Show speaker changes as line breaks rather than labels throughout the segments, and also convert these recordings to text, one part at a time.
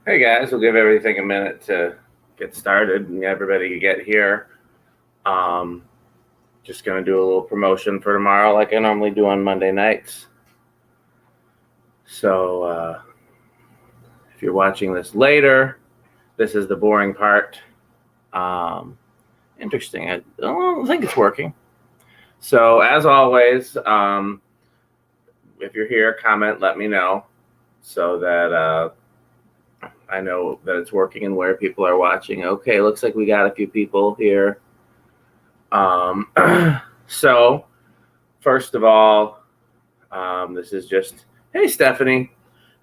Hey guys, we'll give everything a minute to get started and everybody to get here. Just going to do a little promotion for tomorrow like I normally do on Monday nights. So if you're watching this later, this is the boring part. Interesting. I don't think it's working. So as always, if you're here, comment, let me know so that I know that it's working and where people are watching. Okay, looks like we got a few people here. So first of all, this is just, hey, Stephanie,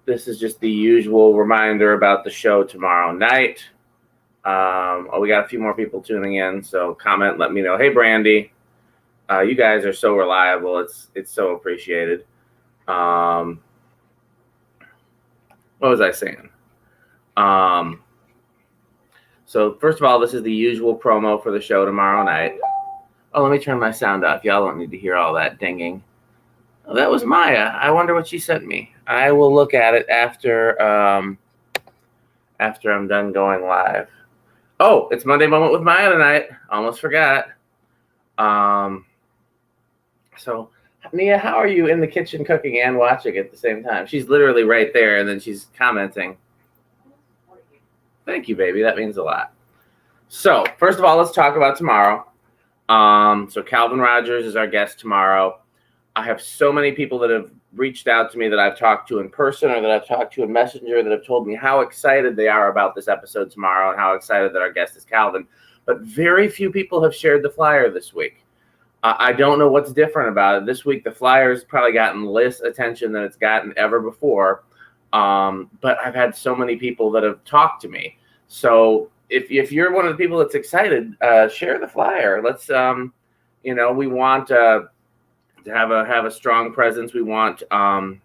this is just the usual reminder about the show tomorrow night. We got a few more people tuning in, so comment, let me know. Hey, Brandy, you guys are so reliable. It's so appreciated. What was I saying? So first of all, this is the usual promo for the show tomorrow night. Oh, let me turn my sound off. Y'all don't need to hear all that dinging. Oh, that was Maya. I wonder what she sent me. I will look at it after I'm done going live. Oh, it's Monday Moment with Maya tonight. Almost forgot. So Nia, how are you in the kitchen cooking and watching at the same time? She's literally right there, and then she's commenting. Thank you, baby. That means a lot. So first of all, let's talk about tomorrow. So Calvin Rodgers is our guest tomorrow. I have so many people that have reached out to me that I've talked to in person or that I've talked to in Messenger that have told me how excited they are about this episode tomorrow and how excited that our guest is Calvin. But very few people have shared the flyer this week. I don't know what's different about it. This week, the flyer's probably gotten less attention than it's gotten ever before. But I've had so many people that have talked to me. So if you're one of the people that's excited, share the flyer. Let's, we want to have a strong presence. We want a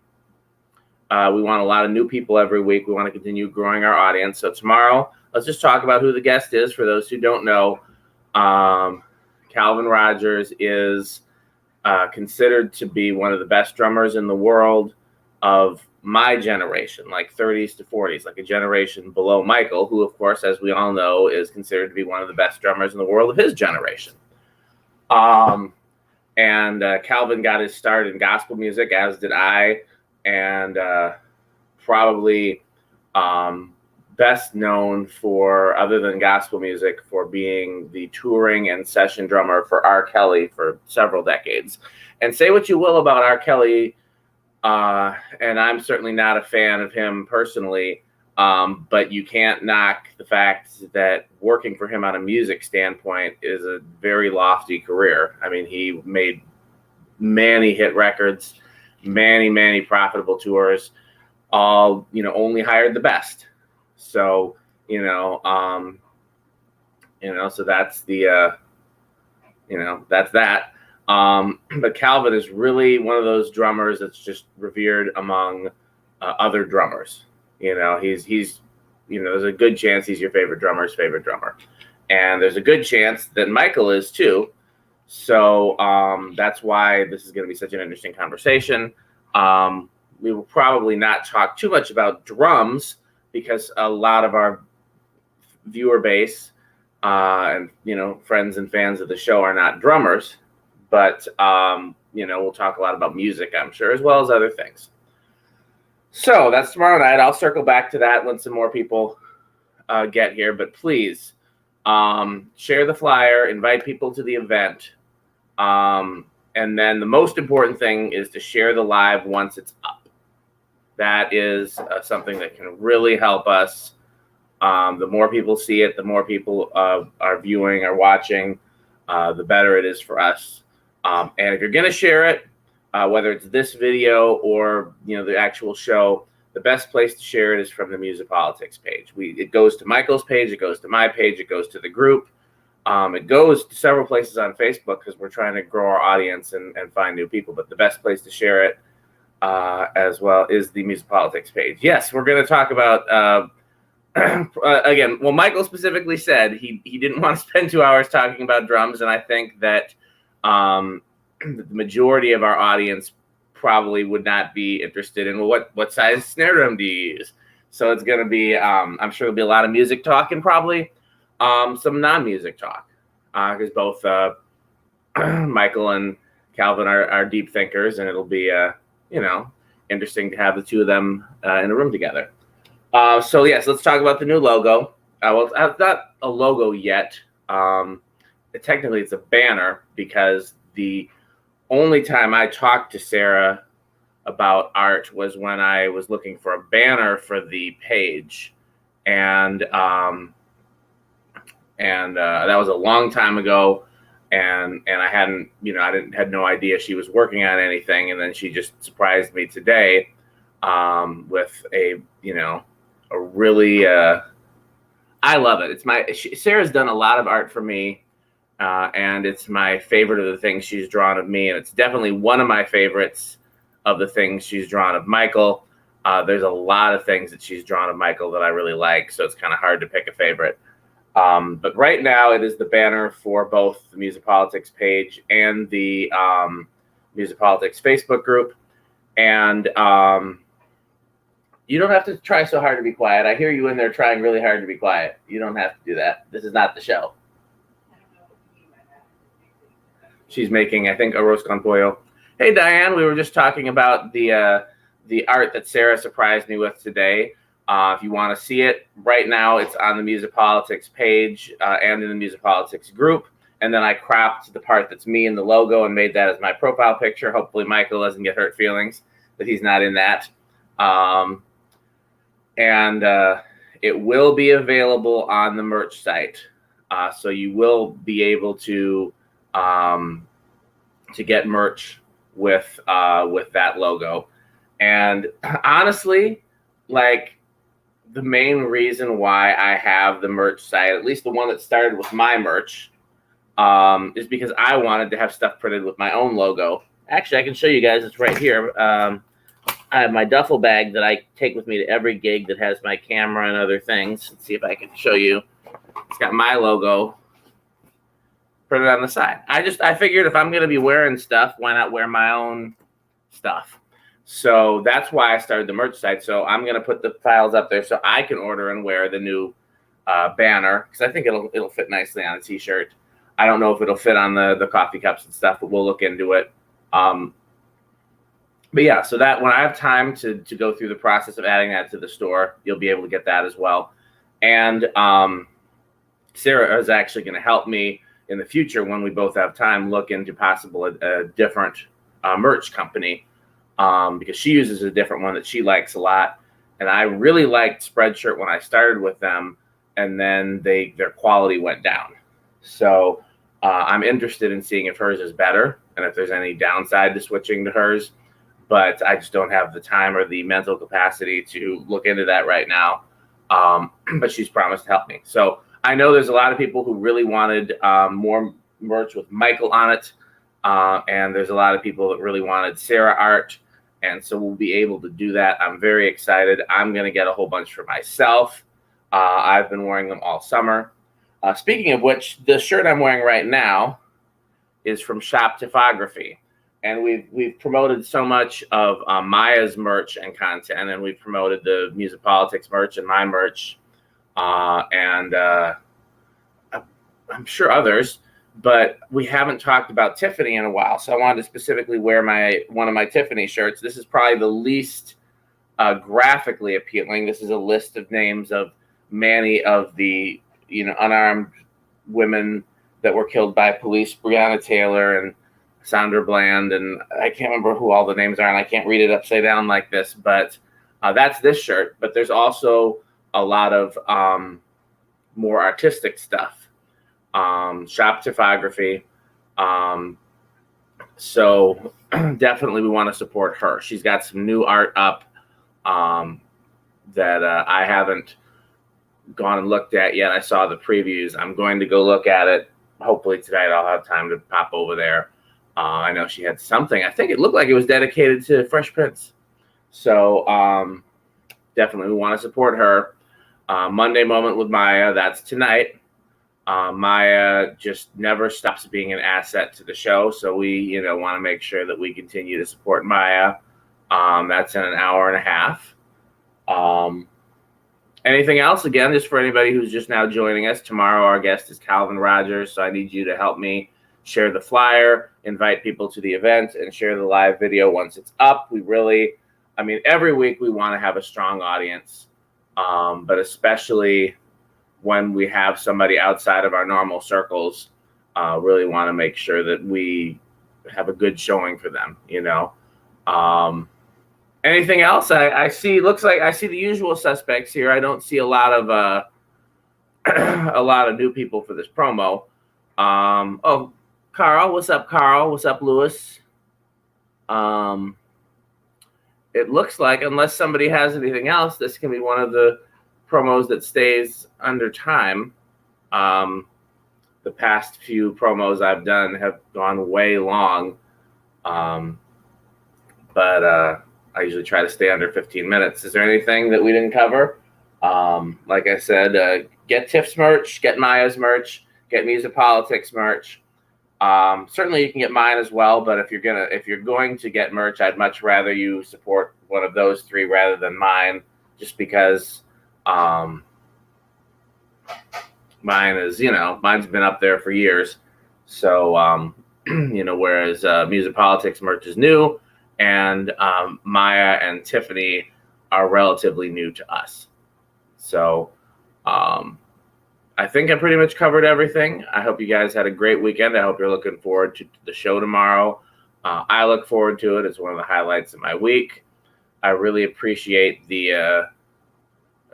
lot of new people every week. We want to continue growing our audience. So tomorrow, let's just talk about who the guest is. For those who don't know, Calvin Rodgers is considered to be one of the best drummers in the world of my generation, like 30s to 40s, like a generation below Michael, who, of course, as we all know, is considered to be one of the best drummers in the world of his generation. And Calvin got his start in gospel music, as did I, and probably best known for, other than gospel music, for being the touring and session drummer for R. Kelly for several decades. And say what you will about R. Kelly, and I'm certainly not a fan of him personally, but you can't knock the fact that working for him on a music standpoint is a very lofty career. I mean, he made many hit records, many profitable tours, all, only hired the best. So, so that's that's that. But Calvin is really one of those drummers that's just revered among other drummers. He's there's a good chance he's your favorite drummer's favorite drummer. And there's a good chance that Michael is too. So that's why this is going to be such an interesting conversation. We will probably not talk too much about drums because a lot of our viewer base and, friends and fans of the show are not drummers. But, we'll talk a lot about music, I'm sure, as well as other things. So that's tomorrow night. I'll circle back to that when some more people get here. But please share the flyer, invite people to the event. And then the most important thing is to share the live once it's up. That is something that can really help us. The more people see it, the more people are viewing or watching, the better it is for us. And if you're going to share it, whether it's this video or the actual show, the best place to share it is from the Music Politics page. It goes to Michael's page, it goes to my page, it goes to the group. It goes to several places on Facebook because we're trying to grow our audience and find new people. But the best place to share it as well is the Music Politics page. Yes, we're going to talk about again. Well, Michael specifically said he didn't want to spend 2 hours talking about drums, and I think that the majority of our audience probably would not be interested in, well, what size snare drum do you use? So it's going to be, I'm sure there'll be a lot of music talk and probably some non-music talk, because both Michael and Calvin are deep thinkers, and it'll be, interesting to have the two of them in a room together. So yes, let's talk about the new logo. Well, it's not a logo yet. Technically, it's a banner, because the only time I talked to Sara about art was when I was looking for a banner for the page, and that was a long time ago, and I hadn't, had no idea she was working on anything, and then she just surprised me today with a really I love it. Sarah's done a lot of art for me, and it's my favorite of the things she's drawn of me, and it's definitely one of my favorites of the things she's drawn of Michael. There's a lot of things that she's drawn of Michael that I really like, so it's kind of hard to pick a favorite. But right now, it is the banner for both the Music Politics page and the Music Politics Facebook group. And you don't have to try so hard to be quiet. I hear you in there trying really hard to be quiet. You don't have to do that. This is not the show. She's making, I think, arroz con pollo. Hey, Diane, we were just talking about the art that Sara surprised me with today. If you want to see it, right now it's on the Music Politics page and in the Music Politics group. And then I cropped the part that's me in the logo and made that as my profile picture. Hopefully Michael doesn't get hurt feelings that he's not in that. And it will be available on the merch site. So you will be able to get merch with that logo. And honestly, like, the main reason why I have the merch site, at least the one that started with my merch, is because I wanted to have stuff printed with my own logo. Actually, I can show you guys. It's right here. I have my duffel bag that I take with me to every gig that has my camera and other things. Let's see if I can show you. It's got my logo printed on the side. I figured if I'm going to be wearing stuff, why not wear my own stuff? So that's why I started the merch site. So I'm going to put the files up there so I can order and wear the new banner, because I think it'll fit nicely on a t-shirt. I don't know if it'll fit on the coffee cups and stuff, but we'll look into it. But yeah, so that when I have time to go through the process of adding that to the store, you'll be able to get that as well. And Sara is actually going to help me in the future, when we both have time, look into possible a different merch company, because she uses a different one that she likes a lot. And I really liked Spreadshirt when I started with them, and then their quality went down. So I'm interested in seeing if hers is better and if there's any downside to switching to hers. But I just don't have the time or the mental capacity to look into that right now. But she's promised to help me. So I know there's a lot of people who really wanted more merch with Michael on it. And there's a lot of people that really wanted Sara art. And so we'll be able to do that. I'm very excited. I'm going to get a whole bunch for myself. I've been wearing them all summer. Speaking of which, the shirt I'm wearing right now is from Shop Typography. And we've promoted so much of Maya's merch and content, and we've promoted the Music Politics merch and my merch, and I'm sure others, but we haven't talked about Tiffany in a while. So I wanted to specifically wear one of my Tiffany shirts. This is probably the least graphically appealing. This is a list of names of many of the unarmed women that were killed by police, Breonna Taylor and Sandra Bland, and I can't remember who all the names are, and I can't read it upside down like this, but that's this shirt. But there's also a lot of more artistic stuff. Shop Typography. So definitely we want to support her. She's got some new art up that I haven't gone and looked at yet. I saw the previews. I'm going to go look at it. Hopefully tonight I'll have time to pop over there. I know she had something. I think it looked like it was dedicated to Fresh Prince. So definitely we want to support her. Monday Moment with Maya, that's tonight. Maya just never stops being an asset to the show. So we, want to make sure that we continue to support Maya. That's in an hour and a half. Anything else? Again, just for anybody who's just now joining us, tomorrow our guest is Calvin Rodgers, so I need you to help me share the flyer, invite people to the event, and share the live video once it's up. Every week we want to have a strong audience, but especially when we have somebody outside of our normal circles, really want to make sure that we have a good showing for them, Anything else? I see. Looks like I see the usual suspects here. I don't see a lot of a lot of new people for this promo. Oh, Carl, what's up, Carl? What's up, Lewis? It looks like, unless somebody has anything else, this can be one of the promos that stays under time. The past few promos I've done have gone way long, but I usually try to stay under 15 minutes. Is there anything that we didn't cover? Like I said, get Tiff's merch, get Maya's merch, get Music Politics merch. Certainly you can get mine as well, but if you're going to get merch, I'd much rather you support one of those three rather than mine, just because mine is, mine's been up there for years. So, whereas Music Politics merch is new, and Maya and Tiffany are relatively new to us. So I think I pretty much covered everything. I hope you guys had a great weekend. I hope you're looking forward to the show tomorrow. I look forward to it. It's one of the highlights of my week. I really appreciate the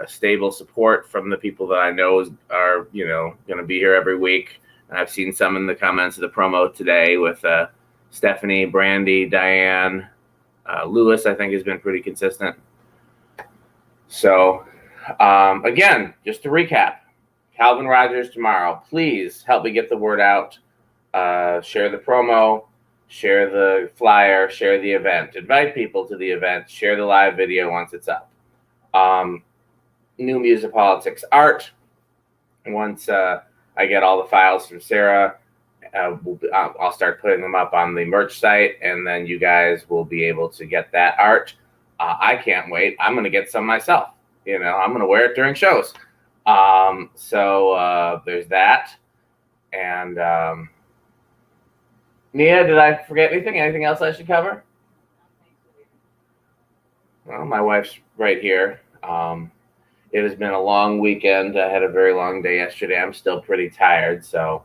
stable support from the people that I know are, going to be here every week. And I've seen some in the comments of the promo today with Stephanie, Brandy, Diane, Lewis, I think, has been pretty consistent. So, again, just to recap, Calvin Rodgers tomorrow. Please help me get the word out. Share the promo, share the flyer, share the event. Invite people to the event. Share the live video once it's up. New Music Politics art. Once I get all the files from Sara, I'll start putting them up on the merch site, and then you guys will be able to get that art. I can't wait. I'm going to get some myself. I'm going to wear it during shows. So there's that. And Nia, did I forget anything? Anything else I should cover? Well, my wife's right here. It has been a long weekend. I had a very long day yesterday. I'm still pretty tired, so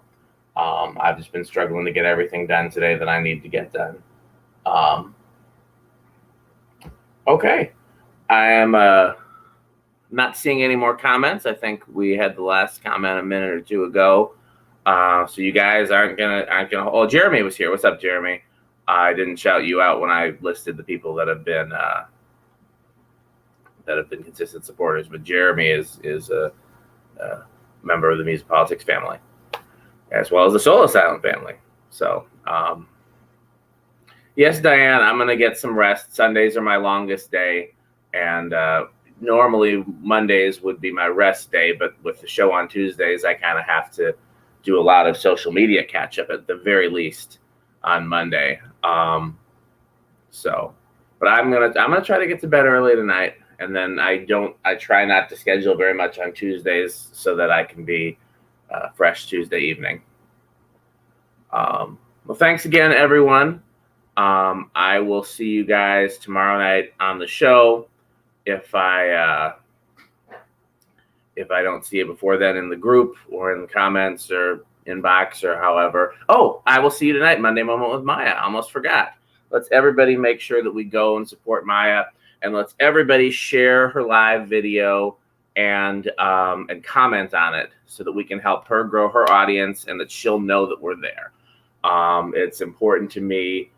I've just been struggling to get everything done today that I need to get done. Okay. I am not seeing any more comments. I think we had the last comment a minute or two ago. So you guys aren't gonna. Oh, Jeremy was here. What's up, Jeremy? I didn't shout you out when I listed the people that have been consistent supporters, but Jeremy is a member of the Music Politics family, as well as the Soul Asylum family. So, yes, Diane, I'm gonna get some rest. Sundays are my longest day, and normally Mondays would be my rest day, but with the show on Tuesdays, I kind of have to do a lot of social media catch up at the very least on Monday. But I'm gonna try to get to bed early tonight, and then I try not to schedule very much on Tuesdays so that I can be fresh Tuesday evening. Well, thanks again, everyone. I will see you guys tomorrow night on the show. If I don't see it before then in the group or in the comments or inbox or however. Oh, I will see you tonight, Monday Moment with Maya. I almost forgot. Let's everybody make sure that we go and support Maya, and let's everybody share her live video and comment on it so that we can help her grow her audience and that she'll know that we're there. It's important to me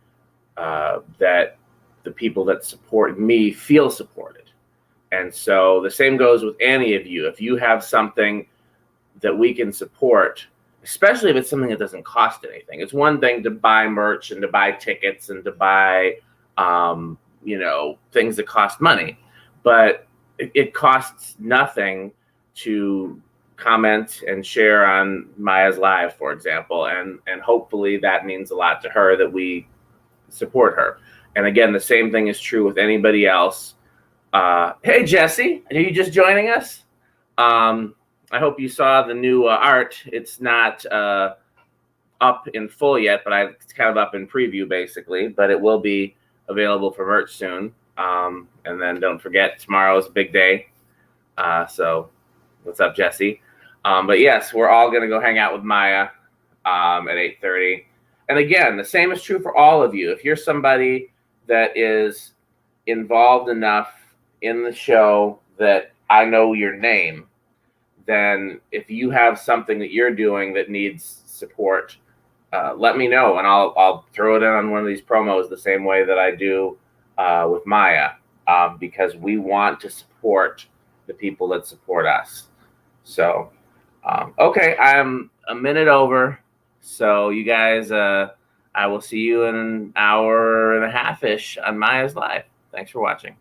that the people that support me feel supported. And so the same goes with any of you. If you have something that we can support, especially if it's something that doesn't cost anything. It's one thing to buy merch and to buy tickets and to buy, things that cost money. But it costs nothing to comment and share on Maya's live, for example. And hopefully that means a lot to her that we support her. And again, the same thing is true with anybody else. Hey, Jesse, are you just joining us? I hope you saw the new art. It's not up in full yet, but it's kind of up in preview basically, but it will be available for merch soon. And then don't forget, tomorrow's a big day. So what's up, Jesse? But yes, we're all going to go hang out with Maya at 8:30. And again, the same is true for all of you. If you're somebody that is involved enough in the show that I know your name, then if you have something that you're doing that needs support, let me know, and I'll throw it in on one of these promos the same way that I do with Maya, because we want to support the people that support us. So, okay, I'm a minute over. So you guys, I will see you in an hour and a half-ish on Maya's Live. Thanks for watching.